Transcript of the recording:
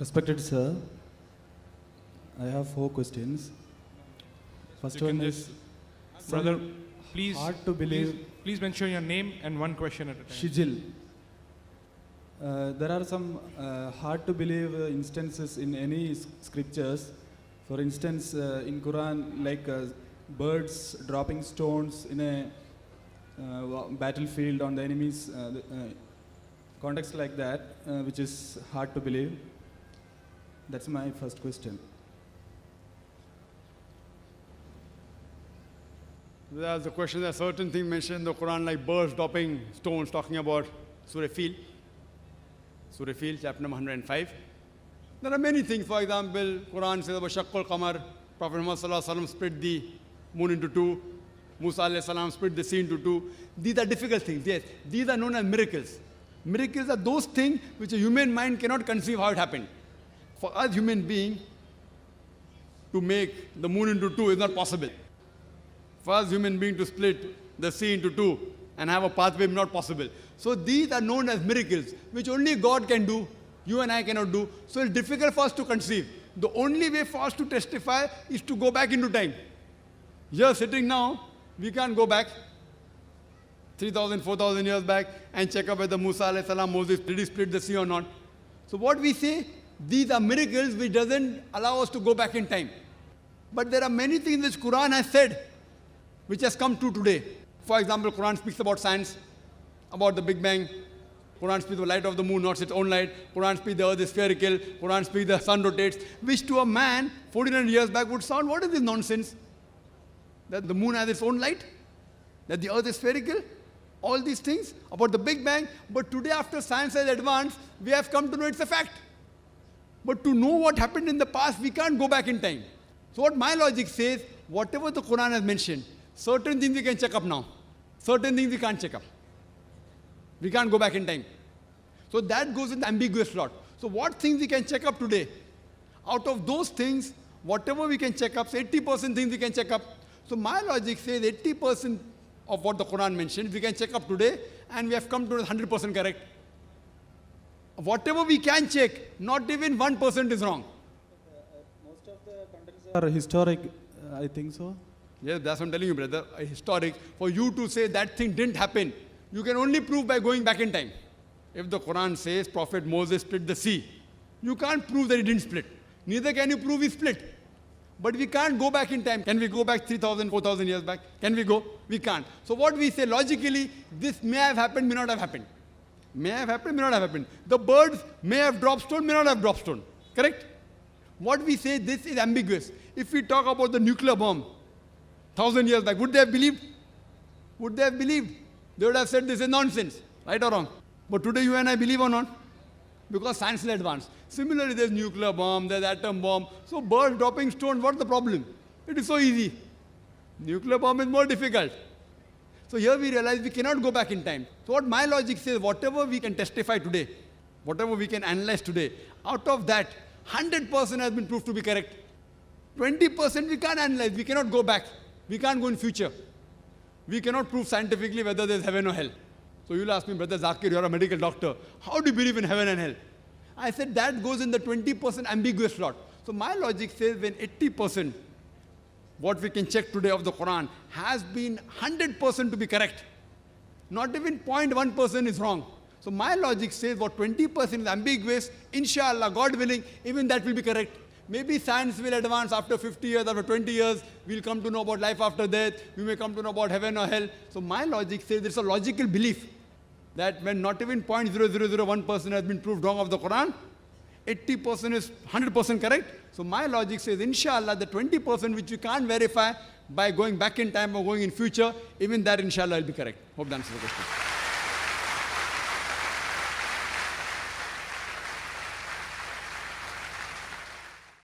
Respected sir, I have 4 questions. First You one can is, Brother, please, hard to believe. please mention your name and one question at a time. Shijil. There are some hard to believe instances in any scriptures. For instance, in Quran, like birds dropping stones in a battlefield on the enemy's context like that, which is hard to believe. That's my first question. There's a question, there's certain thing mentioned in the Quran like birds dropping stones, talking about Surah Fil, chapter number 105. There are many things, for example, Quran says about Shaqqul Qamar, Prophet Muhammad Sallallahu Alaihi Wasallam split the moon into 2, Musa Alayhi Salam split the sea into 2. These are difficult things, yes. These are known as miracles. Miracles are those things which a human mind cannot conceive how it happened. For us human being, to make the moon into 2 is not possible. For us human being to split the sea into 2 and have a pathway is not possible. So these are known as miracles, which only God can do, you and I cannot do. So it's difficult for us to conceive. The only way for us to testify is to go back into time. Here sitting now, we can't go back 3,000, 4,000 years back and check up whether Musa alayhi salam, Moses, did he split the sea or not. So what we say, these are miracles which doesn't allow us to go back in time. But there are many things which Quran has said, which has come true today. For example, Quran speaks about science, about the Big Bang. Quran speaks of the light of the moon, not its own light. Quran speaks the earth is spherical. Quran speaks the sun rotates, which to a man 1,400 years back would sound, what is this nonsense? That the moon has its own light? That the earth is spherical? All these things about the Big Bang. But today, after science has advanced, we have come to know it's a fact. But to know what happened in the past, we can't go back in time. So what my logic says, whatever the Quran has mentioned, certain things we can check up now. Certain things we can't check up. We can't go back in time. So that goes in the ambiguous slot. So what things we can check up today? Out of those things, whatever we can check up, so 80% things we can check up. So my logic says 80% of what the Quran mentioned, we can check up today, and we have come to 100% correct. Whatever we can check, not even 1% is wrong. Most of the contents are historic, I think so. Yes, that's what I'm telling you, brother. Historic. For you to say that thing didn't happen, you can only prove by going back in time. If the Quran says Prophet Moses split the sea, you can't prove that he didn't split. Neither can you prove he split. But we can't go back in time. Can we go back 3,000, 4,000 years back? Can we go? We can't. So what we say logically, this may have happened, may not have happened. May have happened, may not have happened. The birds may have dropped stone, may not have dropped stone. Correct? What we say, this is ambiguous. If we talk about the nuclear bomb, 1,000 years back, would they have believed? Would they have believed? They would have said this is nonsense, right or wrong? But today you and I believe or not? Because science is advanced. Similarly, there's nuclear bomb, there's atom bomb. So birds dropping stones, what's the problem? It is so easy. Nuclear bomb is more difficult. So here we realize we cannot go back in time. So what my logic says, whatever we can testify today, whatever we can analyze today, out of that, 100% has been proved to be correct. 20% we can't analyze, we cannot go back. We can't go in future. We cannot prove scientifically whether there's heaven or hell. So you'll ask me, Brother Zakir, you're a medical doctor. How do you believe in heaven and hell? I said that goes in the 20% ambiguous slot. So my logic says when 80%, what we can check today of the Quran, has been 100% to be correct. Not even 0.1% is wrong. So my logic says what 20% is ambiguous, inshallah, God willing, even that will be correct. Maybe science will advance after 50 years, after 20 years, we'll come to know about life after death, we may come to know about heaven or hell. So my logic says there's a logical belief that when not even 0.0001% has been proved wrong of the Quran, 80% is 100% correct. So my logic says, inshallah, the 20% which you can't verify by going back in time or going in future, even that inshallah will be correct. Hope that answers the question.